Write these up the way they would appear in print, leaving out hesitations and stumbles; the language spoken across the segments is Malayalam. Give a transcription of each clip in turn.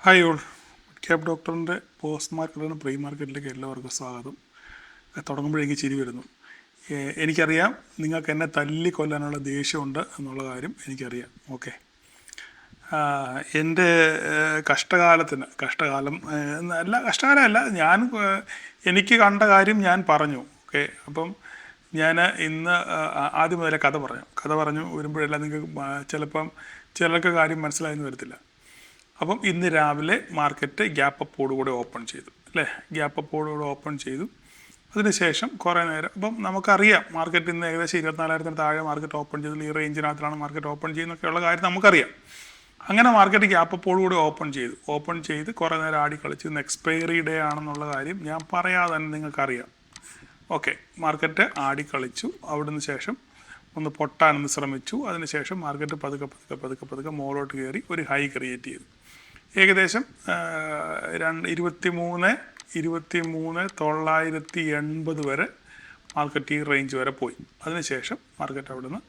Hi all. ക്യാബ് ഡോക്ടറിൻ്റെ പോസ്റ്റ് മാർക്കറ്റിലും പ്രീ മാർക്കറ്റിലേക്ക് എല്ലാവർക്കും സ്വാഗതം. തുടങ്ങുമ്പോഴേക്ക് ചിരി വരുന്നു. എനിക്കറിയാം നിങ്ങൾക്ക് എന്നെ തല്ലിക്കൊല്ലാനുള്ള ദേഷ്യമുണ്ട് എന്നുള്ള കാര്യം എനിക്കറിയാം. ഓക്കെ, എൻ്റെ കഷ്ടകാലം കഷ്ടകാലമല്ല, എനിക്ക് കണ്ട കാര്യം ഞാൻ പറഞ്ഞു. ഓക്കെ, അപ്പം ഞാൻ ഇന്ന് ആദ്യം മുതലേ കഥ പറഞ്ഞു വരുമ്പോഴെല്ലാം നിങ്ങൾക്ക് ചിലർക്ക് കാര്യം മനസ്സിലായെന്ന് വരത്തില്ല. അപ്പം ഇന്ന് രാവിലെ മാർക്കറ്റ് ഗ്യാപ്പ് അപ്പോടുകൂടെ ഓപ്പൺ ചെയ്തു അല്ലേ? ഗ്യാപ്പ് അപ്പോടുകൂടെ ഓപ്പൺ ചെയ്തു. അതിനുശേഷം കുറേ നേരം അപ്പം നമുക്കറിയാം മാർക്കറ്റ് ഇന്ന് ഏകദേശം 24,000 താഴെ മാർക്കറ്റ് ഓപ്പൺ ചെയ്തു. ഈ റേഞ്ചിനകത്താണ് മാർക്കറ്റ് ഓപ്പൺ ചെയ്യുന്നൊക്കെയുള്ള കാര്യം നമുക്കറിയാം. അങ്ങനെ മാർക്കറ്റ് ഗ്യാപ്പ് അപ്പോടുകൂടി ഓപ്പൺ ചെയ്ത് കുറേ നേരം ആടി കളിച്ച് ഇന്ന് എക്സ്പയറി ഡേ ആണെന്നുള്ള കാര്യം ഞാൻ പറയാതെ തന്നെ നിങ്ങൾക്കറിയാം. ഓക്കെ, മാർക്കറ്റ് ആടി കളിച്ചു. അവിടുന്ന് ശേഷം ഒന്ന് പൊട്ടാനൊന്ന് ശ്രമിച്ചു. അതിനുശേഷം മാർക്കറ്റ് പതുക്കെ മോളോട്ട് കയറി ഒരു ഹൈ ക്രിയേറ്റ് ചെയ്തു. ഏകദേശം 23,980 വരെ മാർക്കറ്റ് ഈ റേഞ്ച് വരെ പോയി. അതിനുശേഷം മാർക്കറ്റ് അവിടെ നിന്ന്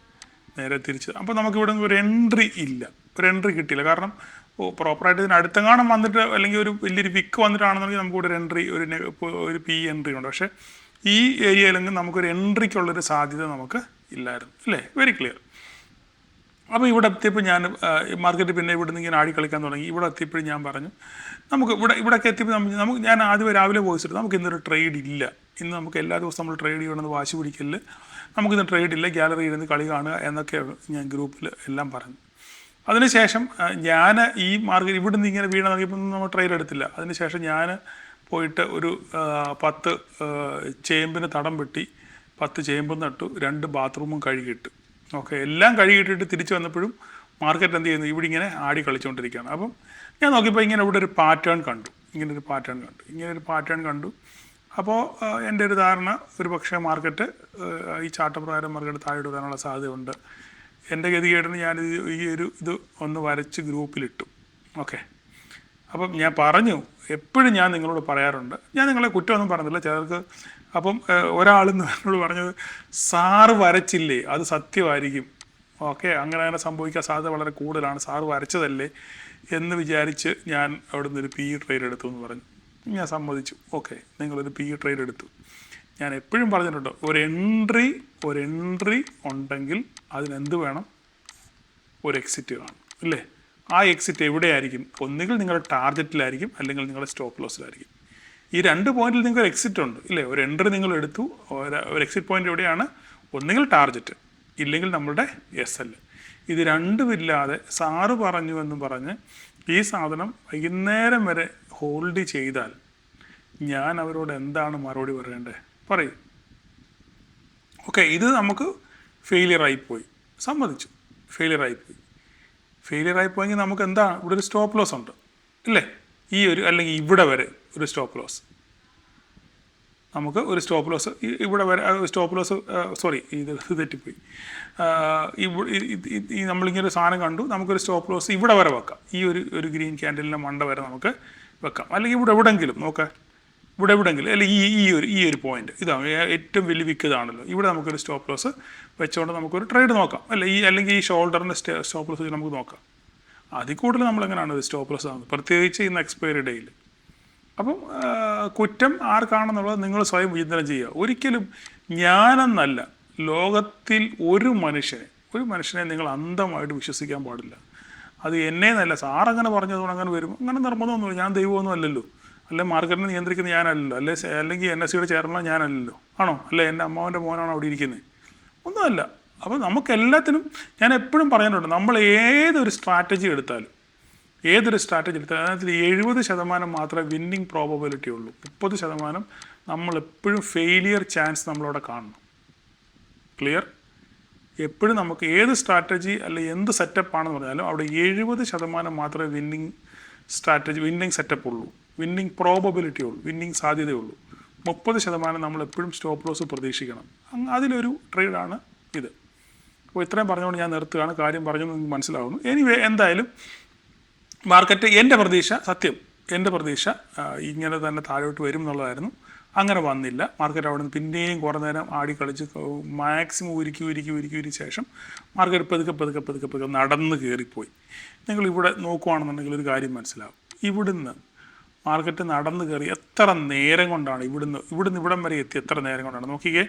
നേരെ തിരിച്ചു. അപ്പോൾ നമുക്കിവിടെ നിന്ന് ഒരു എൻട്രി കിട്ടിയില്ല. കാരണം പ്രോപ്പറായിട്ട് ഇതിന് അടുത്തെങ്ങാനും വന്നിട്ട് അല്ലെങ്കിൽ ഒരു വലിയൊരു വിക്ക് വന്നിട്ടാണെന്നുണ്ടെങ്കിൽ നമുക്കിവിടെ ഒരു പി എൻട്രി ഉണ്ട്. പക്ഷേ ഈ ഏരിയയിലെങ്കിൽ നമുക്കൊരു എൻട്രിക്കുള്ളൊരു സാധ്യത നമുക്ക് ഇല്ലായിരുന്നു അല്ലേ? Very clear. അപ്പോൾ ഇവിടെ എത്തിയപ്പോൾ ഞാൻ മാർക്കറ്റ് പിന്നെ ഇവിടെ നിന്ന് ഇങ്ങനെ ആടി കളിക്കാൻ തുടങ്ങി. ഇവിടെ എത്തിയപ്പോഴും ഞാൻ പറഞ്ഞു നമുക്ക് ഇവിടെയൊക്കെ എത്തിയപ്പോൾ ഞാൻ ആദ്യം രാവിലെ വോയിസ് എടുത്തു, നമുക്ക് ഇന്നൊരു ട്രേഡ് ഇല്ല. ഇന്ന് നമുക്ക് എല്ലാ ദിവസവും നമ്മൾ ട്രേഡ് ചെയ്യണമെന്ന് വാശി പിടിക്കല്, നമുക്കിന്ന് ട്രേഡ് ഇല്ല, ഗാലറി ഇരുന്ന് കളി കാണുക എന്നൊക്കെ ഞാൻ ഗ്രൂപ്പിൽ എല്ലാം പറഞ്ഞു. അതിനുശേഷം ഞാൻ ഈ മാർക്കറ്റ് ഇവിടെ നിന്ന് ഇങ്ങനെ വീണ നോക്കിയപ്പോൾ നമ്മൾ ട്രേഡ് എടുത്തില്ല. അതിനുശേഷം ഞാൻ പോയിട്ട് ഒരു 10 ചേമ്പിന് തടം വെട്ടി 10 ചേമ്പും നട്ടു, 2 ബാത്റൂമും കഴുകിയിട്ടു. ഓക്കെ, എല്ലാം കഴുകിയിട്ടിട്ട് തിരിച്ചു വന്നപ്പോഴും മാർക്കറ്റ് എന്ത് ചെയ്യുന്നു? ഇവിടെ ഇങ്ങനെ ആടി കളിച്ചുകൊണ്ടിരിക്കുകയാണ്. അപ്പം ഞാൻ നോക്കിയപ്പോൾ ഇവിടെ ഒരു പാറ്റേൺ കണ്ടു. ഇങ്ങനെ ഒരു പാറ്റേൺ കണ്ടു. അപ്പോൾ എൻ്റെ ഒരു ധാരണ ഒരു പക്ഷേ മാർക്കറ്റ് ഈ ചാട്ടപ്രകാരം മാർക്കറ്റ് താഴോട്ട് വരാനുള്ള സാധ്യതയുണ്ട്. എൻ്റെ ഗതികേടിന് ഞാനിത് ഇത് ഒന്ന് വരച്ച് ഗ്രൂപ്പിലിട്ടു. ഓക്കെ, അപ്പം ഞാൻ പറഞ്ഞു, എപ്പോഴും ഞാൻ നിങ്ങളോട് പറയാറുണ്ട്, ഞാൻ നിങ്ങളെ കുറ്റമൊന്നും പറഞ്ഞില്ല ചിലർക്ക്. അപ്പം ഒരാളെന്ന് എന്നോട് പറഞ്ഞത്, സാറ് വരച്ചില്ലേ അത് സത്യമായിരിക്കും. ഓക്കെ, അങ്ങനെ സംഭവിക്കാൻ സാധ്യത വളരെ കൂടുതലാണ്, സാറ് വരച്ചതല്ലേ എന്ന് വിചാരിച്ച് ഞാൻ അവിടെ നിന്നൊരു പി ട്രേഡ് എടുത്തു എന്ന് പറഞ്ഞു. ഞാൻ സമ്മതിച്ചു. ഓക്കെ, നിങ്ങളൊരു പി ട്രേഡ് എടുത്തു. ഞാൻ എപ്പോഴും പറഞ്ഞിട്ടുണ്ട്, ഒരു എൻട്രി ഉണ്ടെങ്കിൽ അതിനെന്ത് വേണം? ഒരു എക്സിറ്റ് കാണും അല്ലേ? ആ എക്സിറ്റ് എവിടെയായിരിക്കും? ഒന്നുകിൽ നിങ്ങളുടെ ടാർഗറ്റിലായിരിക്കും, അല്ലെങ്കിൽ നിങ്ങളുടെ സ്റ്റോപ്പ് ലോസിലായിരിക്കും. ഈ 2 പോയിന്റിൽ നിങ്ങൾക്ക് ഒരു എക്സിറ്റ് ഉണ്ട് ഇല്ലേ? ഒരു എൻട്രി നിങ്ങൾ എടുത്തു, ഒരു എക്സിറ്റ് പോയിന്റ് എവിടെയാണ്? ഒന്നുകിൽ ടാർഗറ്റ്, ഇല്ലെങ്കിൽ നമ്മളുടെ SL. ഇത് രണ്ടുമില്ലാതെ സാറ് പറഞ്ഞു എന്ന് പറഞ്ഞ് ഈ സാധനം വൈകുന്നേരം വരെ ഹോൾഡ് ചെയ്താൽ ഞാൻ അവരോട് എന്താണ് മറുപടി പറയേണ്ടത്? പറയൂ. ഓക്കെ, ഇത് നമുക്ക് ഫെയിലിയറായിപ്പോയി, സമ്മതിച്ചു. ഫെയിലിയറായിപ്പോയെങ്കിൽ നമുക്ക് എന്താ? ഇവിടെ ഒരു സ്റ്റോപ്പ് ലോസ് ഉണ്ട് ഇല്ലേ? അല്ലെങ്കിൽ ഇവിടെ വരെ ഒരു സ്റ്റോപ്പ് ലോസ്, നമുക്ക് ഒരു സ്റ്റോപ്പ് ലോസ് ഇവിടെ വരെ ഇത് തെറ്റിപ്പോയി. നമ്മളിങ്ങനെ ഒരു സാധനം കണ്ടു, നമുക്കൊരു സ്റ്റോപ്പ് ലോസ് ഇവിടെ വരെ വെക്കാം. ഒരു ഗ്രീൻ ക്യാൻഡലിൻ്റെ മണ്ട വരെ നമുക്ക് വെക്കാം. അല്ലെങ്കിൽ ഇവിടെ എവിടെയെങ്കിലും നോക്കാം, അല്ലെങ്കിൽ ഈ ഒരു പോയിന്റ് ഇതാണ് ഏറ്റവും വലിയ വിക്ക് ഇതാണല്ലോ. ഇവിടെ നമുക്കൊരു സ്റ്റോപ്പ് ലോസ് വെച്ചുകൊണ്ട് നമുക്കൊരു ട്രേഡ് നോക്കാം അല്ലെങ്കിൽ ഈ ഷോൾഡറിൻ്റെ സ്റ്റോപ്പ് ലോസ് നമുക്ക് നോക്കാം. അതിൽ കൂടുതൽ നമ്മളെങ്ങനെയാണ് ഒരു സ്റ്റോപ്പ് ലോസ് ആകുന്നത്, പ്രത്യേകിച്ച് ഇന്ന് എക്സ്പയറി ഡേയിൽ. അപ്പം കുറ്റം ആർക്കാണെന്നുള്ളത് നിങ്ങൾ സ്വയം വിചിന്തനം ചെയ്യുക. ഒരിക്കലും ഞാനെന്നല്ല, ലോകത്തിൽ ഒരു മനുഷ്യനെ നിങ്ങൾ അന്ധമായിട്ട് വിശ്വസിക്കാൻ പാടില്ല. അത് എന്നേന്നല്ല, സാറങ്ങനെ പറഞ്ഞതുകൊണ്ട് അങ്ങനെ വരും, അങ്ങനെ നിർബന്ധമൊന്നുമില്ല. ഞാൻ ദൈവമൊന്നും അല്ലല്ലോ, അല്ലെ മാർക്കറ്റിനെ നിയന്ത്രിക്കുന്ന ഞാനല്ലല്ലോ, അല്ലെങ്കിൽ NSE ചെയർമാൻ ഞാനല്ലല്ലോ, ആണോ? അല്ലെ എൻ്റെ അമ്മാവൻ്റെ മോനാണോ അവിടെ ഇരിക്കുന്നത്? ഒന്നുമല്ല. അപ്പോൾ നമുക്കെല്ലാത്തിനും ഞാൻ എപ്പോഴും പറയാനുണ്ട്, നമ്മൾ ഏതൊരു സ്ട്രാറ്റജി എടുത്താലും അതിനകത്ത് 70% മാത്രമേ വിന്നിങ് പ്രോബബിലിറ്റി ഉള്ളൂ. 30% നമ്മളെപ്പോഴും ഫെയിലിയർ ചാൻസ് നമ്മളവിടെ കാണണം. ക്ലിയർ? എപ്പോഴും നമുക്ക് ഏത് സ്ട്രാറ്റജി അല്ലെങ്കിൽ എന്ത് സെറ്റപ്പാണെന്ന് പറഞ്ഞാലും അവിടെ 70% മാത്രമേ വിന്നിങ് സെറ്റപ്പ് ഉള്ളൂ, വിന്നിങ് പ്രോബബിലിറ്റി ഉള്ളൂ, വിന്നിങ് സാധ്യതയുള്ളൂ. 30% നമ്മളെപ്പോഴും സ്റ്റോപ്പ് ലോസ് പ്രതീക്ഷിക്കണം. അതിലൊരു ട്രേഡാണ് ഇത്. അപ്പോൾ ഇത്രയും പറഞ്ഞുകൊണ്ട് ഞാൻ നിർത്തുകയാണ്. കാര്യം പറഞ്ഞു നിങ്ങൾക്ക് മനസ്സിലാവുന്നു. എന്തായാലും മാർക്കറ്റ് എൻ്റെ പ്രതീക്ഷ ഇങ്ങനെ തന്നെ താഴോട്ട് വരും എന്നുള്ളതായിരുന്നു. അങ്ങനെ വന്നില്ല. മാർക്കറ്റ് അവിടെ നിന്ന് പിന്നെയും കുറേ നേരം ആടി കളിച്ച് മാക്സിമം ഉരുക്കി ശേഷം മാർക്കറ്റ് പതുക്കെ നടന്ന് കയറിപ്പോയി. നിങ്ങൾ ഇവിടെ നോക്കുകയാണെന്നുണ്ടെങ്കിൽ ഒരു കാര്യം മനസ്സിലാവും. ഇവിടുന്ന് മാർക്കറ്റ് നടന്നു കയറി എത്ര നേരം കൊണ്ടാണ് ഇവിടുന്ന് ഇവിടം വരെ എത്തി, എത്ര നേരം കൊണ്ടാണ് നോക്കിക്കേ.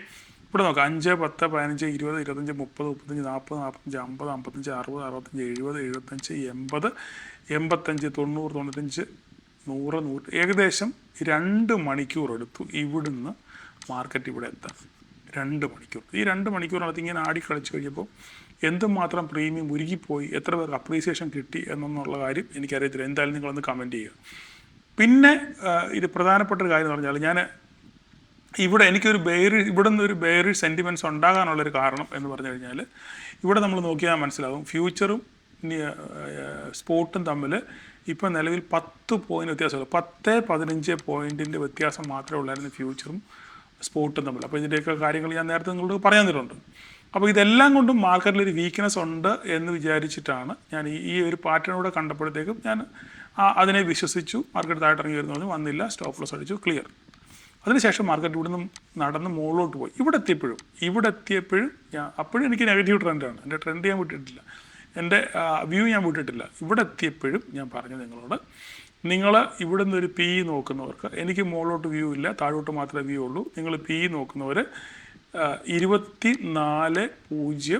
ഇവിടെ നോക്കാം 5, 10, 15, 20, 25, 30, 35, 40, 45, 50, 55, 60, 65, 70, 75, 80, 85, 90, 95, 100, ഏകദേശം 2 മണിക്കൂർ എടുത്തു ഇവിടുന്ന് മാർക്കറ്റ് ഇവിടെ എത്താൻ. 2 മണിക്കൂർ. ഈ 2 മണിക്കൂറിനകത്ത് ഇങ്ങനെ ആടി കളിച്ച് കഴിഞ്ഞപ്പോൾ എന്തുമാത്രം പ്രീമിയം ഉരുകിപ്പോയി, എത്ര പേർക്ക് അപ്രീസിയേഷൻ കിട്ടി എന്നുള്ള കാര്യം എനിക്കറിയത്തില്ല. എന്തായാലും നിങ്ങളൊന്ന് കമൻറ്റ് ചെയ്യുക. പിന്നെ ഇത് പ്രധാനപ്പെട്ട ഒരു കാര്യം എന്ന് പറഞ്ഞാൽ, ഞാൻ ഇവിടെ എനിക്കൊരു ഇവിടെ നിന്ന് ഒരു ബെയറിഷ് സെൻറ്റിമെൻറ്റ്സ് ഉണ്ടാകാനുള്ളൊരു കാരണം എന്ന് പറഞ്ഞു കഴിഞ്ഞാൽ, ഇവിടെ നമ്മൾ നോക്കിയാൽ മനസ്സിലാകും ഫ്യൂച്ചറും സ്പോട്ടും തമ്മിൽ ഇപ്പം നിലവിൽ 10 പോയിൻറ്റ് വ്യത്യാസമുള്ളൂ. 10-15 പോയിൻറ്റിൻ്റെ വ്യത്യാസം മാത്രമേ ഉള്ളായിരുന്നു ഫ്യൂച്ചറും സ്പോട്ടും തമ്മിൽ. അപ്പോൾ ഇതിൻ്റെയൊക്കെ കാര്യങ്ങൾ ഞാൻ നേരത്തെ നിങ്ങളോട് പറയാൻ തന്നിട്ടുണ്ട്. അപ്പോൾ ഇതെല്ലാം കൊണ്ടും മാർക്കറ്റിലൊരു വീക്ക്നെസ് ഉണ്ട് എന്ന് വിചാരിച്ചിട്ടാണ് ഞാൻ ഈ ഒരു പാറ്റേണൂടെ കണ്ടപ്പോഴത്തേക്കും ഞാൻ അതിനെ വിശ്വസിച്ചു. മാർക്കറ്റ് താഴെ വരുന്നു, വന്നില്ല, സ്റ്റോപ്പ് ലോസ് അടിച്ചു, ക്ലിയർ. അതിനുശേഷം മാർക്കറ്റ് ഇവിടുന്ന് നടന്ന് മുകളിലോട്ട് പോയി. ഇവിടെ എത്തിയപ്പോഴും അപ്പോഴും എനിക്ക് നെഗറ്റീവ് ട്രെൻഡാണ്. എൻ്റെ ട്രെൻഡ് ഞാൻ വിട്ടിട്ടില്ല, എൻ്റെ വ്യൂ ഞാൻ വിട്ടിട്ടില്ല. ഇവിടെ എത്തിയപ്പോഴും ഞാൻ പറഞ്ഞു നിങ്ങളോട്, നിങ്ങൾ ഇവിടുന്ന് ഒരു പി നോക്കുന്നവർക്ക്, എനിക്ക് മുകളിലോട്ട് വ്യൂ ഇല്ല, താഴോട്ട് മാത്രമേ വ്യൂ ഉള്ളൂ. നിങ്ങൾ പി നോക്കുന്നവർ 24,010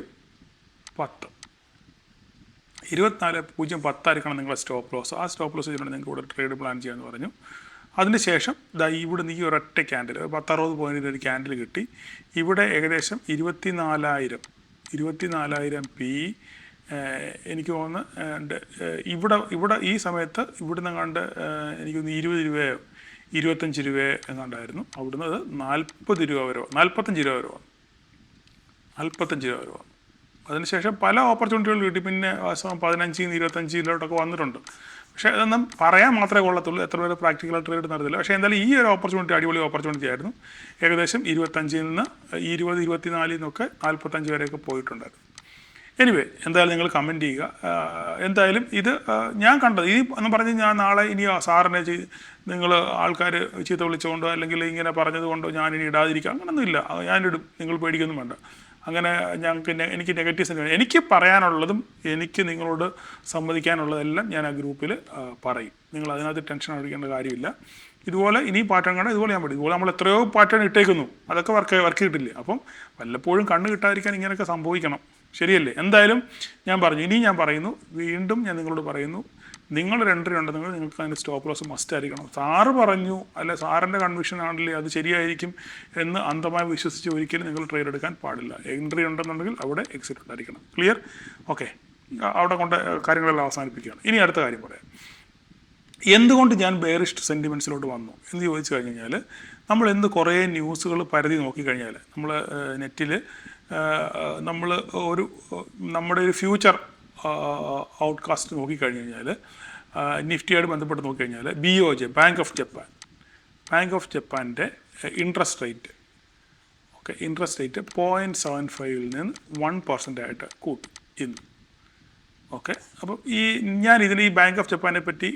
24,010 നിങ്ങളുടെ സ്റ്റോപ്പ് ലോസ്. ആ സ്റ്റോപ്പ് ലോസ് ചെയ്തുകൊണ്ട് നിങ്ങൾക്ക് ഇവിടെ ട്രേഡ് പ്ലാൻ ചെയ്യാമെന്ന് പറഞ്ഞു. അതിന് ശേഷം ഇവിടുന്ന് ഈ ഒരൊറ്റ ക്യാൻഡിൽ 10-60 പോയിൻറ്റിൻ്റെ ഒരു ക്യാൻഡിൽ കിട്ടി. ഇവിടെ ഏകദേശം 24,000 പി എനിക്ക് തോന്നുന്നു. ഇവിടെ ഈ സമയത്ത് ഇവിടുന്ന് കണ്ട് എനിക്കൊന്ന് 20 രൂപയോ 25 രൂപയോ എങ്ങാണ്ടായിരുന്നു. അവിടുന്ന് അത് 40 രൂപ വരെ 45 രൂപ വരെ വന്നു. 45 രൂപ വരെ വന്നു. അതിനുശേഷം പല ഓപ്പർച്യൂണിറ്റികൾ കിട്ടി. പിന്നെ 15-25 വന്നിട്ടുണ്ട്. പക്ഷേ അതൊന്നും പറയാൻ മാത്രമേ കൊള്ളത്തുള്ളൂ, എത്ര പേര് പ്രാക്ടിക്കൽ ട്രേഡ് നടത്തില്ല. പക്ഷേ എന്തായാലും ഈ ഒരു ഓപ്പർച്യൂണിറ്റി അടിപൊളി ഓപ്പർച്യൂണിറ്റി ആയിരുന്നു. ഏകദേശം 25-ൽ നിന്ന് 20-24 നിന്നൊക്കെ 45 വരെയൊക്കെ പോയിട്ടുണ്ടായിരുന്നു. എനിവേ, എന്തായാലും നിങ്ങൾ കമൻറ്റ് ചെയ്യുക. എന്തായാലും ഇത് ഞാൻ കണ്ടത് ഈ എന്ന് പറഞ്ഞ് ഞാൻ നാളെ ഇനി സാറിനെ നിങ്ങൾ ആൾക്കാർ ചീത്ത വിളിച്ചുകൊണ്ടോ അല്ലെങ്കിൽ ഇങ്ങനെ പറഞ്ഞതുകൊണ്ടോ ഞാനിനി ഇടാതിരിക്കുക, അങ്ങനൊന്നുമില്ല. ഞാനിടും, നിങ്ങൾ പേടിക്കൊന്നും വേണ്ട. അങ്ങനെ എനിക്ക് നെഗറ്റീവ് സെൻറ്റിമെൻറ്റ്, എനിക്ക് പറയാനുള്ളതും എനിക്ക് നിങ്ങളോട് സമ്മതിക്കാനുള്ളതെല്ലാം ഞാൻ ആ ഗ്രൂപ്പിൽ പറയും. നിങ്ങൾ അതിനകത്ത് ടെൻഷൻ അടിക്കേണ്ട കാര്യമില്ല. ഇതുപോലെ ഇനി പാറ്റേൺ കാണാൻ ഇതുപോലെ ഞാൻ പഠിക്കും. ഇതുപോലെ നമ്മൾ എത്രയോ പാറ്റേൺ ഇട്ടേക്കുന്നു, അതൊക്കെ വർക്ക് കിട്ടില്ലേ. അപ്പം വല്ലപ്പോഴും കണ്ണ് കിട്ടാതിരിക്കാൻ ഇങ്ങനെയൊക്കെ സംഭവിക്കണം, ശരിയല്ലേ? എന്തായാലും ഞാൻ പറഞ്ഞു, ഇനി ഞാൻ പറയുന്നു, വീണ്ടും ഞാൻ നിങ്ങളോട് പറയുന്നു, നിങ്ങളൊരു എൻട്രി ഉണ്ടെങ്കിൽ നിങ്ങൾക്ക് അതിൻ്റെ സ്റ്റോപ്പ് ലോസ് മസ്റ്റ് ആയിരിക്കണം. സാറ് പറഞ്ഞു, അല്ലെ സാറിൻ്റെ കൺവിഷൻ ആണല്ലേ അത് ശരിയായിരിക്കും എന്ന് അന്ധമായി വിശ്വസിച്ച് ഒരിക്കലും നിങ്ങൾ ട്രേഡ് എടുക്കാൻ പാടില്ല. എൻട്രി ഉണ്ടെന്നുണ്ടെങ്കിൽ അവിടെ എക്സിറ്റ് ഉണ്ടായിരിക്കണം. ക്ലിയർ? ഓക്കെ, അവിടെ കൊണ്ട് കാര്യങ്ങളെല്ലാം അവസാനിപ്പിക്കുകയാണ്. ഇനി അടുത്ത കാര്യം പറയാം. എന്തുകൊണ്ട് ഞാൻ ബെയറിഷ് സെൻറ്റിമെൻറ്റ്സിലോട്ട് വന്നു എന്ന് ചോദിച്ചു കഴിഞ്ഞാൽ, നമ്മൾ കുറേ ന്യൂസുകൾ പരതി നോക്കിക്കഴിഞ്ഞാൽ, നമ്മൾ നെറ്റിൽ നമ്മുടെ ഒരു ഫ്യൂച്ചർ ഔട്ട്കാസ്റ്റ് നോക്കിക്കഴിഞ്ഞ് കഴിഞ്ഞാൽ, നിഫ്റ്റിയായിട്ട് ബന്ധപ്പെട്ട് നോക്കിക്കഴിഞ്ഞാൽ, BOJ ബാങ്ക് ഓഫ് ജപ്പാൻ്റെ ഇൻട്രസ്റ്റ് റേറ്റ് 0.75 നിന്ന് 1% ആയിട്ട് കൂട്ടി ഇന്ന്. ഓക്കെ, അപ്പം ഞാൻ ഇതിന് ഈ ബാങ്ക് ഓഫ് ജപ്പാനെ പറ്റി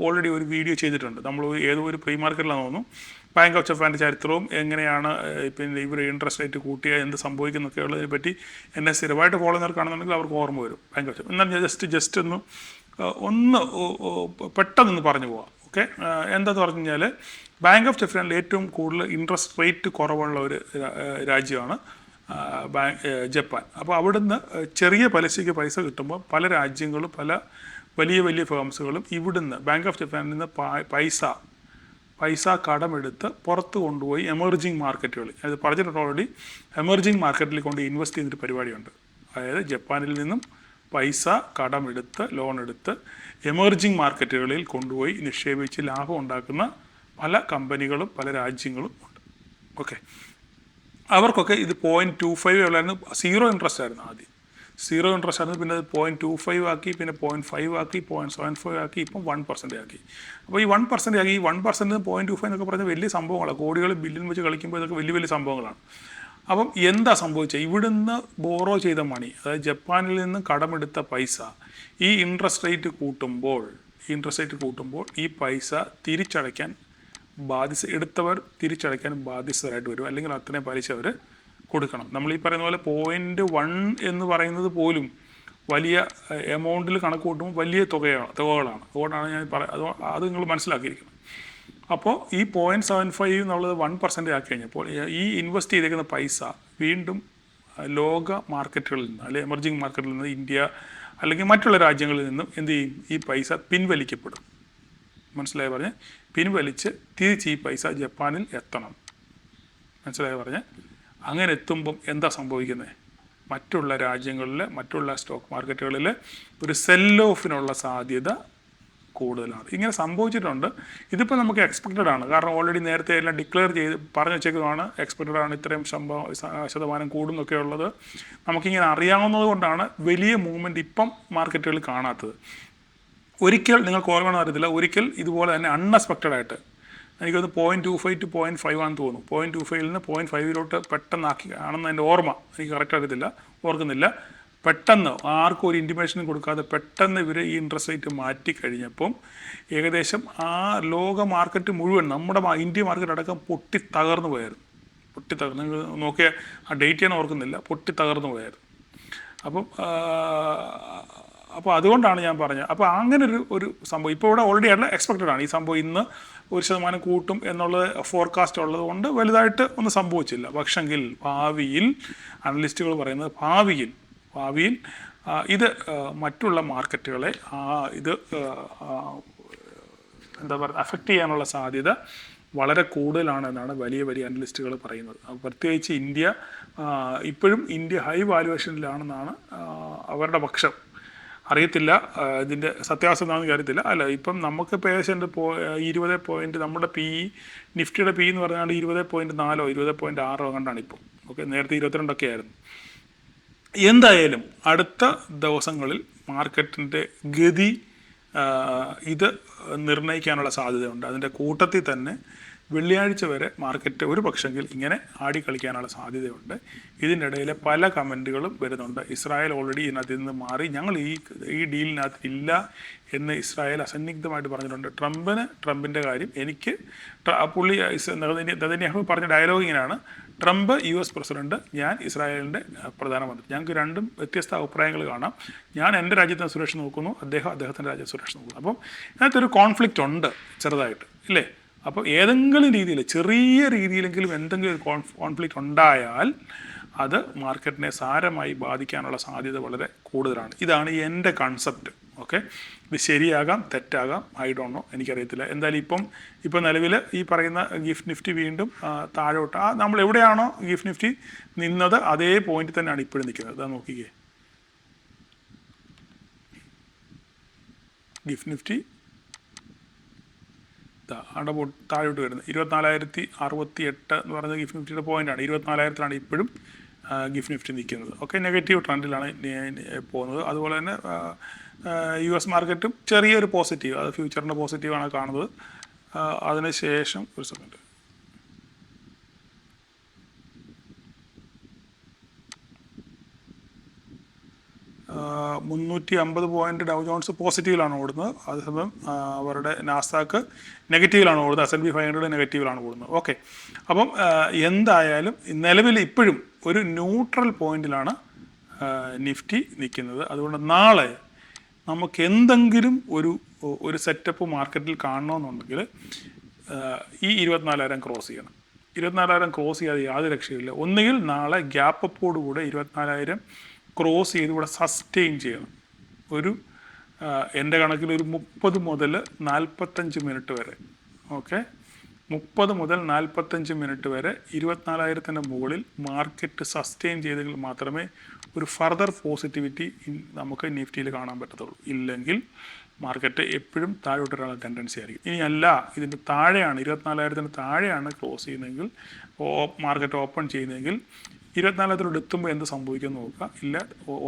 ഓൾറെഡി ഒരു വീഡിയോ ചെയ്തിട്ടുണ്ട്. നമ്മൾ ഏതോ ഒരു പ്രീ മാർക്കറ്റിലാണെന്ന് തോന്നുന്നു. ബാങ്ക് ഓഫ് ജപ്പാൻ്റെ ചരിത്രവും എങ്ങനെയാണ് പിന്നെ ഇവർ ഇൻട്രസ്റ്റ് റേറ്റ് കൂട്ടിയാൽ എന്ത് സംഭവിക്കുന്നൊക്കെ ഉള്ളതിനെ പറ്റി എന്നെ സ്ഥിരമായിട്ട് ഫോളോ ചെയ്യുന്നവർക്കാണെന്നുണ്ടെങ്കിൽ അവർക്ക് ഓർമ്മ വരും ബാങ്ക് ഓഫ് ജപ്പാൻ. എന്നാൽ ജസ്റ്റ് ഒന്ന് പെട്ടെന്ന് പറഞ്ഞു പോവാം. ഓക്കെ, എന്താണെന്ന് പറഞ്ഞു കഴിഞ്ഞാൽ, ബാങ്ക് ഓഫ് ജപ്പാനിൽ ഏറ്റവും കൂടുതൽ ഇൻട്രസ്റ്റ് റേറ്റ് കുറവുള്ള ഒരു രാജ്യമാണ് ജപ്പാൻ. അപ്പോൾ അവിടുന്ന് ചെറിയ പലിശയ്ക്ക് പൈസ കിട്ടുമ്പോൾ പല രാജ്യങ്ങളും പല വലിയ ഫേംസുകളും ഇവിടുന്ന് ബാങ്ക് ഓഫ് ജപ്പാനിൽ നിന്ന് പൈസ കടമെടുത്ത് പുറത്ത് കൊണ്ടുപോയി എമർജിങ് മാർക്കറ്റുകളിൽ, അത് പറഞ്ഞിട്ടുണ്ട് ഓൾറെഡി, എമർജിങ് മാർക്കറ്റിൽ കൊണ്ട് ഇൻവെസ്റ്റ് ചെയ്യുന്നൊരു പരിപാടിയുണ്ട്. അതായത് ജപ്പാനിൽ നിന്നും പൈസ കടമെടുത്ത് ലോൺ എടുത്ത് എമർജിങ് മാർക്കറ്റുകളിൽ കൊണ്ടുപോയി നിക്ഷേപിച്ച് ലാഭം ഉണ്ടാക്കുന്ന പല കമ്പനികളും പല രാജ്യങ്ങളും ഉണ്ട്. ഓക്കെ, അവർക്കൊക്കെ ഇത് 0.25 ഉള്ളായിരുന്നു. 0 ഇൻട്രസ്റ്റ് ആയിരുന്നു ആദ്യം. 0 ഇൻട്രസ്റ്റ് ആയിരുന്നു, പിന്നെ അത് 0.25 ആക്കി, പിന്നെ 0.5 ആക്കി, 0.75 ആക്കി, ഇപ്പം 1% ആക്കി. അപ്പോൾ ഈ 1% ആക്കി, ഈ 1% 0.25 എന്നൊക്കെ പറഞ്ഞാൽ വലിയ സംഭവങ്ങളാണ്. കോടികൾ ബില്യൺ വെച്ച് കളിക്കുമ്പോൾ ഇതൊക്കെ വലിയ സംഭവങ്ങളാണ്. അപ്പം എന്താ സംഭവിച്ചത്? ഇവിടുന്ന് ബോറോ ചെയ്ത മണി, അതായത് ജപ്പാനിൽ നിന്ന് കടമെടുത്ത പൈസ ഈ ഇൻട്രസ്റ്റ് റേറ്റ് കൂട്ടുമ്പോൾ ഈ പൈസ തിരിച്ചടയ്ക്കാൻ എടുത്തവർ തിരിച്ചടയ്ക്കാൻ ബാധ്യസ്ഥരായിട്ട് വരും. അല്ലെങ്കിൽ അത്രയും പലിശ അവർ കൊടുക്കണം. നമ്മൾ ഈ പറയുന്ന പോലെ 0.1 എന്ന് പറയുന്നത് പോലും വലിയ എമൗണ്ടിൽ കണക്ക് കൂട്ടുമ്പോൾ വലിയ തുകകളാണ്. അതുകൊണ്ടാണ് ഞാൻ അത് നിങ്ങൾ മനസ്സിലാക്കിയിരിക്കുന്നത്. അപ്പോൾ ഈ 0.75 എന്നുള്ളത് 1% ആക്കി കഴിഞ്ഞപ്പോൾ ഈ ഇൻവെസ്റ്റ് ചെയ്തേക്കുന്ന പൈസ വീണ്ടും ലോക മാർക്കറ്റുകളിൽ നിന്ന്, അല്ലെങ്കിൽ എമർജിങ് മാർക്കറ്റിൽ നിന്ന്, ഇന്ത്യ അല്ലെങ്കിൽ മറ്റുള്ള രാജ്യങ്ങളിൽ നിന്നും എന്ത് ചെയ്യും, ഈ പൈസ പിൻവലിക്കപ്പെടും. മനസ്സിലായി പറഞ്ഞ് പിൻവലിച്ച് തിരിച്ച് ഈ പൈസ ജപ്പാനിൽ എത്തണം. മനസ്സിലായി പറഞ്ഞ് അങ്ങനെ എത്തുമ്പം എന്താ സംഭവിക്കുന്നത്, മറ്റുള്ള രാജ്യങ്ങളിൽ, മറ്റുള്ള സ്റ്റോക്ക് മാർക്കറ്റുകളിൽ ഒരു സെൽ ഓഫിനുള്ള സാധ്യത കൂടുതലാണ്. ഇങ്ങനെ സംഭവിച്ചിട്ടുണ്ട്. ഇതിപ്പോൾ നമുക്ക് എക്സ്പെക്റ്റഡ് ആണ്. കാരണം ഓൾറെഡി നേരത്തെ എല്ലാം ഡിക്ലെയർ ചെയ്ത് പറഞ്ഞു വെച്ചേക്കുന്നതാണ്. എക്സ്പെക്റ്റഡ് ആണ്, ഇത്രയും ശതമാനം കൂടുന്നൊക്കെ ഉള്ളത് നമുക്കിങ്ങനെ അറിയാവുന്നത് കൊണ്ടാണ് വലിയ മൂവ്മെൻറ്റ് ഇപ്പം മാർക്കറ്റുകളിൽ കാണാത്തത്. ഒരിക്കൽ നിങ്ങൾക്ക് ഓർമ്മ അറിയത്തില്ല, ഒരിക്കൽ ഇതുപോലെ തന്നെ അൺഎക്സ്പെക്റ്റഡായിട്ട് എനിക്കൊന്ന് 0.25 to 0.5 ആണെന്ന് തോന്നുന്നു. 0.25 നിന്ന് 0.5 പെട്ടെന്നാക്കി ആണെന്ന് എൻ്റെ ഓർമ്മ, എനിക്ക് കറക്റ്റ് അറിയത്തില്ല, ഓർക്കുന്നില്ല. പെട്ടെന്ന് ആർക്കും ഒരു ഇൻറ്റിമേഷനും കൊടുക്കാതെ പെട്ടെന്ന് ഇവർ ഈ ഇൻട്രസ്റ്റ് റേറ്റ് മാറ്റി കഴിഞ്ഞപ്പം ഏകദേശം ആ ലോക മാർക്കറ്റ് മുഴുവൻ, നമ്മുടെ ഇന്ത്യ മാർക്കറ്റ് അടക്കം പൊട്ടിത്തകർന്നു പോയായിരുന്നു. നിങ്ങൾ നോക്കിയ ആ ഡേറ്റ് ഞാൻ ഓർക്കുന്നില്ല, പൊട്ടിത്തകർന്നു പോയായിരുന്നു. അപ്പോൾ അതുകൊണ്ടാണ് ഞാൻ പറഞ്ഞത്. അപ്പോൾ അങ്ങനെ ഒരു സംഭവം ഇപ്പോൾ ഇവിടെ ഓൾറെഡി അല്ല, എക്സ്പെക്റ്റഡ് ആണ്. ഈ സംഭവം ഇന്ന് 1% കൂട്ടും എന്നുള്ളത് ഫോർകാസ്റ്റ് ഉള്ളത് കൊണ്ട് വലുതായിട്ട് ഒന്നും സംഭവിച്ചില്ല. പക്ഷെങ്കിൽ ഭാവിയിൽ അനലിസ്റ്റുകൾ പറയുന്നത് ഭാവിയിൽ ഇത് മറ്റുള്ള മാർക്കറ്റുകളെ ഇത് എന്താ പറയുക അഫക്റ്റ് ചെയ്യാനുള്ള സാധ്യത വളരെ കൂടുതലാണെന്നാണ് വലിയ അനലിസ്റ്റുകൾ പറയുന്നത്. പ്രത്യേകിച്ച് ഇപ്പോഴും ഇന്ത്യ ഹൈ വാല്യുവേഷനിലാണെന്നാണ് അവരുടെ പക്ഷം. അറിയത്തില്ല ഇതിൻ്റെ സത്യാവസ്ഥ എന്താണെന്ന് അറിയത്തില്ല. അല്ല, ഇപ്പം നമുക്കിപ്പോൾ ഏകദേശം 20 പോയിൻറ്റ്, നമ്മുടെ നിഫ്റ്റിയുടെ പി എന്ന് പറഞ്ഞാൽ 20.4 20.6 കണ്ടാണ് ഇപ്പോൾ. ഓക്കെ, നേരത്തെ 22 ആയിരുന്നു. എന്തായാലും അടുത്ത ദിവസങ്ങളിൽ മാർക്കറ്റിൻ്റെ ഗതി ഇത് നിർണ്ണയിക്കാനുള്ള സാധ്യതയുണ്ട്. അതിൻ്റെ കൂട്ടത്തിൽ തന്നെ വെള്ളിയാഴ്ച വരെ മാർക്കറ്റ് ഒരു പക്ഷെങ്കിൽ ഇങ്ങനെ ആടിക്കളിക്കാനുള്ള സാധ്യതയുണ്ട്. ഇതിൻ്റെ ഇടയിൽ പല കമൻറ്റുകളും വരുന്നുണ്ട്. ഇസ്രായേൽ ഓൾറെഡി ഇതിനകത്ത് നിന്ന് മാറി, ഞങ്ങൾ ഈ ഡീലിനകത്ത് ഇല്ല എന്ന് ഇസ്രായേൽ അസന്നിഗ്ധമായിട്ട് പറഞ്ഞിട്ടുണ്ട്. ട്രംപിൻ്റെ കാര്യം എനിക്ക് പുള്ളി നെതന്യാഹു പറഞ്ഞ ഡയലോഗ് ഇങ്ങനെയാണ്: ട്രംപ് US പ്രസിഡന്റ്, ഞാൻ ഇസ്രായേലിൻ്റെ പ്രധാനമന്ത്രി. ഞങ്ങൾക്ക് രണ്ടും വ്യത്യസ്ത അഭിപ്രായങ്ങൾ കാണാം. ഞാൻ എൻ്റെ രാജ്യത്തെ സുരക്ഷ നോക്കുന്നു, അദ്ദേഹത്തിൻ്റെ രാജ്യത്തെ സുരക്ഷ നോക്കുന്നു. അപ്പം ഇതിനകത്തൊരു കോൺഫ്ലിക്റ്റ് ഉണ്ട് ചെറുതായിട്ട്, ഇല്ലേ? അപ്പോൾ ഏതെങ്കിലും രീതിയിൽ, ചെറിയ രീതിയിലെങ്കിലും എന്തെങ്കിലും ഒരു കോൺഫ്ലിക്റ്റ് ഉണ്ടായാൽ അത് മാർക്കറ്റിനെ സാരമായി ബാധിക്കാനുള്ള സാധ്യത വളരെ കൂടുതലാണ്. ഇതാണ് എൻ്റെ കൺസെപ്റ്റ്. ഓക്കെ, ഇത് ശരിയാകാം, തെറ്റാകാം, ഐ ഡോണ്ട് നോ, എനിക്കറിയത്തില്ല. എന്തായാലും ഇപ്പം നിലവിൽ ഈ പറയുന്ന ഗിഫ്റ്റ് നിഫ്റ്റി വീണ്ടും താഴോട്ട്, നമ്മൾ എവിടെയാണോ ഗിഫ്റ്റ് നിഫ്റ്റി നിന്നത് അതേ പോയിന്റിൽ തന്നെയാണ് ഇപ്പോഴും നിൽക്കുന്നത്. അതാ നോക്കിക്കേ, ഗിഫ്റ്റ് നിഫ്റ്റി താഴോട്ട് വരുന്നത് 24,068 എന്ന് പറയുന്നത് ഗിഫ്റ്റ് നിഫ്റ്റിയുടെ പോയിൻ്റാണ്. 24,000-ലാണ് ഇപ്പോഴും ഗിഫ്റ്റ് നിഫ്റ്റി നിൽക്കുന്നത്. ഓക്കെ, നെഗറ്റീവ് ട്രെൻഡിലാണ് പോകുന്നത്. അതുപോലെ തന്നെ US മാർക്കറ്റും ചെറിയൊരു പോസിറ്റീവ്, അത് ഫ്യൂച്ചറിൻ്റെ പോസിറ്റീവാണ് കാണുന്നത്. അതിനുശേഷം ഒരു സെക്കൻഡ്, 350 പോയിന്റ് ഡൗ ജോൺസ് പോസിറ്റീവിലാണ് ഓടുന്നത്. അതേസമയം അവരുടെ നാസ്ഡാക്ക് നെഗറ്റീവിലാണ് ഓടുന്നത്. S&P 500 നെഗറ്റീവിലാണ് ഓടുന്നത്. ഓക്കെ, അപ്പം എന്തായാലും നിലവിൽ ഇപ്പോഴും ഒരു ന്യൂട്രൽ പോയിന്റിലാണ് നിഫ്റ്റി നിൽക്കുന്നത്. അതുകൊണ്ട് നാളെ നമുക്ക് എന്തെങ്കിലും ഒരു സെറ്റപ്പ് മാർക്കറ്റിൽ കാണണമെന്നുണ്ടെങ്കിൽ ഈ 24,000 ക്രോസ് ചെയ്യണം. 24,000 ക്രോസ് ചെയ്യാതെ യാതൊരു രക്ഷയില്ല. ഒന്നുകിൽ നാളെ ഗ്യാപ്പ് അപ്പോടുകൂടെ 24,000 ക്രോസ് ചെയ്ത് ഇവിടെ സസ്റ്റെയിൻ ചെയ്യണം. എൻ്റെ കണക്കിൽ ഒരു 30 മുതൽ 45 മിനിറ്റ് വരെ. ഓക്കെ, 30 മുതൽ 45 മിനിറ്റ് വരെ 24,000-ന് മുകളിൽ മാർക്കറ്റ് സസ്റ്റെയിൻ ചെയ്തെങ്കിൽ മാത്രമേ ഒരു ഫർദർ പോസിറ്റിവിറ്റി നമുക്ക് നിഫ്റ്റിയിൽ കാണാൻ പറ്റത്തുള്ളൂ. ഇല്ലെങ്കിൽ മാർക്കറ്റ് എപ്പോഴും താഴോട്ട് വരാനുള്ള ടെൻഡൻസി ആയിരിക്കും. ഇനി അല്ല, ഇതിൻ്റെ താഴെയാണ്, 24,000-ന് താഴെയാണ് ക്ലോസ് ചെയ്യുന്നതെങ്കിൽ, മാർക്കറ്റ് ഓപ്പൺ ചെയ്യുന്നതെങ്കിൽ 24,000 എത്തുമ്പോൾ എന്ത് സംഭവിക്കുമെന്ന് നോക്കുക. ഇല്ല,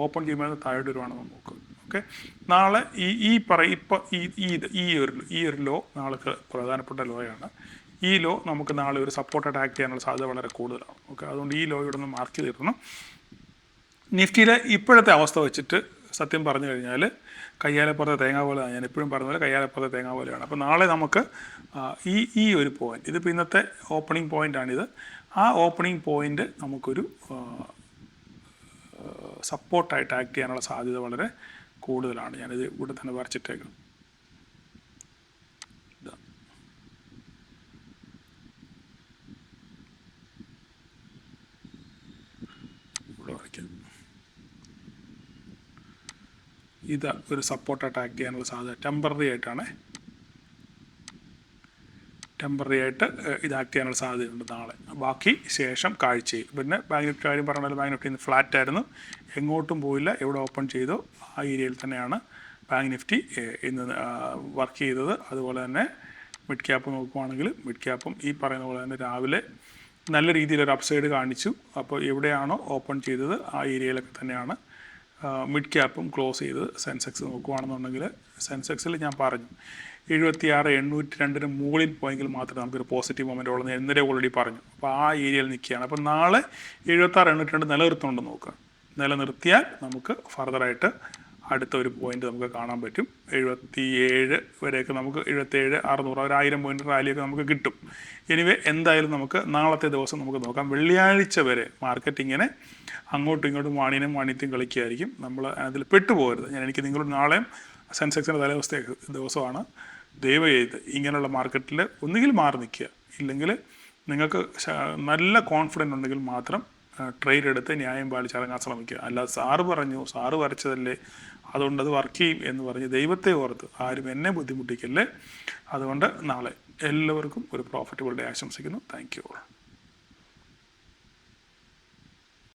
ഓപ്പൺ ചെയ്യുമ്പോൾ താഴോട്ട് വരുവാണെന്ന് നോക്കുക. ഓക്കെ, നാളെ ഈ ഒരു ലോ നാളെ പ്രധാനപ്പെട്ട ലോയാണ്. ഈ ലോ നമുക്ക് നാളെ ഒരു സപ്പോർട്ട് അറ്റാക്ക് ചെയ്യാനുള്ള സാധ്യത വളരെ കൂടുതലാണ്. ഓക്കെ, അതുകൊണ്ട് ഈ ലോ ഇവിടെ നിന്ന് മാർക്ക് ചെയ്തിടണം. നിഫ്റ്റിയിലെ ഇപ്പോഴത്തെ അവസ്ഥ വെച്ചിട്ട് സത്യം പറഞ്ഞു കഴിഞ്ഞാൽ കയ്യാലപ്പുറത്തെ തേങ്ങ പോലെയാണ്. ഞാൻ എപ്പോഴും പറഞ്ഞ പോലെ കയ്യാലപ്പുറത്തെ തേങ്ങ പോലെയാണ്. അപ്പോൾ നാളെ നമുക്ക് ഈ ഒരു പോയിന്റ്, ഇതിപ്പോൾ ഇന്നത്തെ ഓപ്പണിംഗ് പോയിൻ്റാണിത്. ആ ഓപ്പണിംഗ് പോയിൻ്റ് നമുക്കൊരു സപ്പോർട്ടായിട്ട് ആക്ട് ചെയ്യാനുള്ള സാധ്യത വളരെ കൂടുതലാണ്. ഞാനിത് ഇവിടെ തന്നെ വരച്ചിട്ടേക്കാം. ഇവിടെ വരയ്ക്കാം. ഇത് ഒരു സപ്പോർട്ടായിട്ട് ആക്ട് ചെയ്യാനുള്ള സാധ്യത ടെമ്പററി ആയിട്ടാണ്, ടെമ്പററി ആയിട്ട് ഇത് ആക്ട് ചെയ്യാനുള്ള സാധ്യതയുണ്ട് നാളെ. ബാക്കി ശേഷം കാഴ്ചയിൽ പിന്നെ ബാങ്ക് നിഫ്റ്റി കാര്യം പറഞ്ഞാൽ ബാങ്ക് നിഫ്റ്റി ഇന്ന് ഫ്ലാറ്റ് ആയിരുന്നു, എങ്ങോട്ടും പോയില്ല. എവിടെ ഓപ്പൺ ചെയ്തോ ആ ഏരിയയിൽ തന്നെയാണ് ബാങ്ക് നിഫ്റ്റി ഇന്ന് വർക്ക് ചെയ്തത്. അതുപോലെ തന്നെ മിഡ് ക്യാപ്പ് നോക്കുവാണെങ്കിൽ മിഡ് ക്യാപ്പും ഈ പറയുന്ന പോലെ തന്നെ രാവിലെ നല്ല രീതിയിലൊരു അപ്സൈഡ് കാണിച്ചു. അപ്പോൾ എവിടെയാണോ ഓപ്പൺ ചെയ്തത് ആ ഏരിയയിലൊക്കെ തന്നെയാണ് മിഡ് ക്യാപ്പും ക്ലോസ് ചെയ്തത്. സെൻസെക്സ് നോക്കുകയാണെന്നുണ്ടെങ്കിൽ സെൻസെക്സിൽ ഞാൻ പറഞ്ഞു 76,802 മുകളിൽ പോയെങ്കിൽ മാത്രമേ നമുക്കൊരു പോസിറ്റീവ് മൊമെൻ്റ് ഉള്ളൂ എന്നേ ഓൾറെഡി പറഞ്ഞു. അപ്പോൾ ആ ഏരിയയിൽ നിൽക്കുകയാണ്. അപ്പോൾ നാളെ 76,802 നിലനിർത്തുന്നുണ്ട് നോക്കുക. നിലനിർത്തിയാൽ നമുക്ക് ഫർദറായിട്ട് അടുത്ത ഒരു പോയിന്റ് നമുക്ക് കാണാൻ പറ്റും. 77 വരെയൊക്കെ നമുക്ക് 77,600 ഒരു 1000 പോയിന്റ് റാലിയൊക്കെ നമുക്ക് കിട്ടും. എനിവേ എന്തായാലും നമുക്ക് നാളത്തെ ദിവസം നമുക്ക് നോക്കാം. വെള്ളിയാഴ്ച വരെ മാർക്കറ്റ് ഇങ്ങനെ അങ്ങോട്ടും ഇങ്ങോട്ടും വാണിയത്തെയും കളിക്കുകയായിരിക്കും. നമ്മൾ അതിൽ പെട്ടുപോകരുത്. എനിക്ക് നിങ്ങളോട് നാളെയും സെൻസെക്സിൻ്റെ ദിവസമാണ്. ദയവ് ചെയ്ത് ഇങ്ങനെയുള്ള മാർക്കറ്റിൽ ഒന്നുകിൽ മാറി നിൽക്കുക, ഇല്ലെങ്കിൽ നിങ്ങൾക്ക് നല്ല കോൺഫിഡൻ്റ് ഉണ്ടെങ്കിൽ മാത്രം ട്രേഡ് എടുത്ത് ന്യായം പാലിച്ച് ഇറങ്ങാൻ ശ്രമിക്കുക. അല്ലാതെ സാറ് പറഞ്ഞു, സാറ് വരച്ചതല്ലേ അതുകൊണ്ട് അത് വർക്ക് ചെയ്യും എന്ന് പറഞ്ഞ് ദൈവത്തെ ഓർത്ത് ആരും എന്നെ ബുദ്ധിമുട്ടിക്കല്ലേ. അതുകൊണ്ട് നാളെ എല്ലാവർക്കും ഒരു പ്രോഫിറ്റബിൾ ഡേ ആശംസിക്കുന്നു. Thank you all.